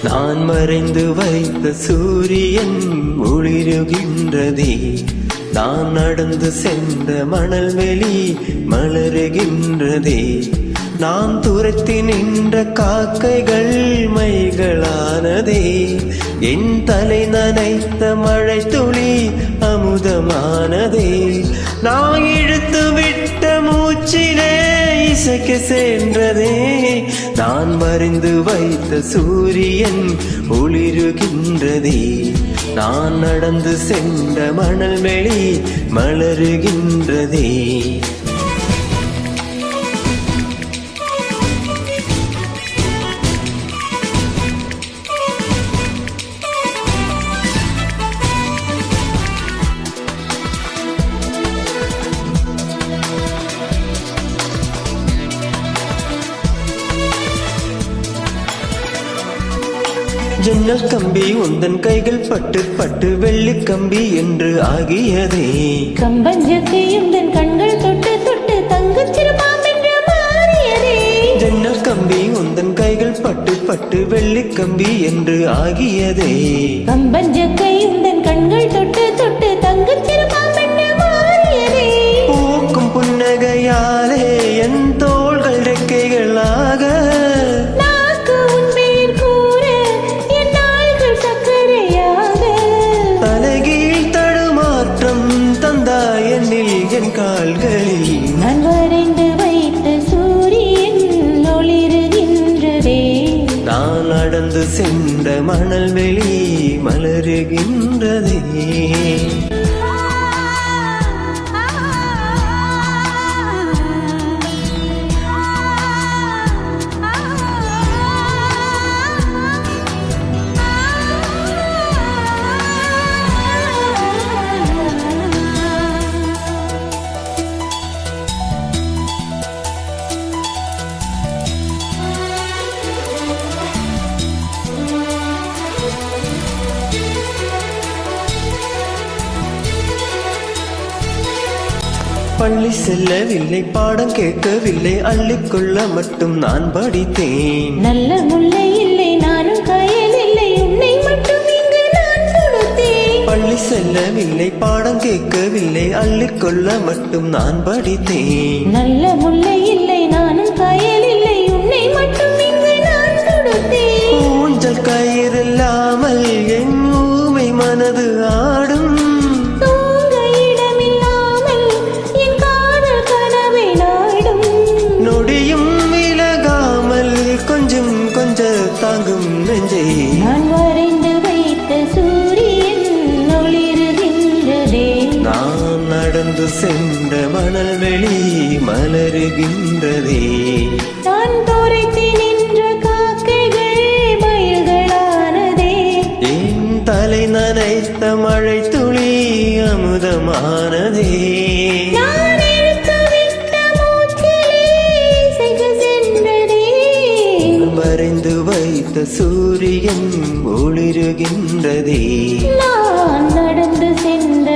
நான் மறைந்து வைத்த சூரியன் ஒளிருகின்றதே. நான் நடந்து சென்ற மணல் வெளி மலருகின்றதே. நான் துரத்தி நின்ற காக்கைகள் மைகளானதே. என் தலை நனைத்த மழை துளி அமுதமானதே. நான் இழுத்து விட்ட மூச்சிலே இசைக்க சென்றதே. நான் மறைந்து வைத்த சூரியன் ஒளிருகின்றதே. நான் நடந்து சென்ற மணல் வெளி மலருகின்றதே. ஜன்னல் கம்பி உந்தன் கைகள் பட்டு பட்டு வெள்ளி கம்பி என்று ஆகியதே. கம்பஞ்சத்தை உந்தன் கண்கள் தொட்டு தொட்டு தங்கச்சிறு பாம்பென்று மாறியதே. ஜன்னல் கம்பி உந்தன் கைகள் பட்டு பட்டு வெள்ளி கம்பி என்று ஆகியதே. கம்பஞ்சத்தை உந்தன் கண்கள் தொட்டு தொட்டு தங்கச்சிறு பாம்பென்று மாறியதே. பூக்கும் புன்னகையாலே என் தோள்கள் ரெக்கைகளாக என் கால்களில் நான் வரைந்து வைத்த சூரியன் ஒளிருகின்றதே. நான் நடந்து சென்ற மணல் வெளி மலருகின்றதே. பள்ளி செல்லவில்லை, பாடம் கேட்கவில்லை, அள்ளிக்கொள்ள மட்டும் நான் படித்தேன். நல்ல முல்லை இல்லை, நானும் கயல் இல்லை, உன்னை மட்டும் இங்கு நான் கொடுத்தேன். பள்ளி செல்லவில்லை, பாடம் கேட்கவில்லை, அள்ளிக்கொள்ள மட்டும் நான் படித்தேன். நல்ல முல்லை இல்லை, நானும் கயல் இல்லை, உன்னை மட்டும் இங்கு நான் கொடுத்தேன். ஊஞ்சல் கயிறில்லாமல் என் ஊமை மனது ஆடும். தாங்கும் நெஞ்சை நான் வரைந்து வைத்த சூரியன் ஒளிருகின்றதே. நான் நடந்து சென்ற மணல் வெளி மலருகின்றதே. நான் துரைத்து நின்ற காக்கைகள் மயில்களானதே. என் தலை நனைத்த மழை துளி அமுதமானதே. மறைந்து வைத்த சூரியன் ஒளிருகின்றதே. நான் நடந்து சென்ற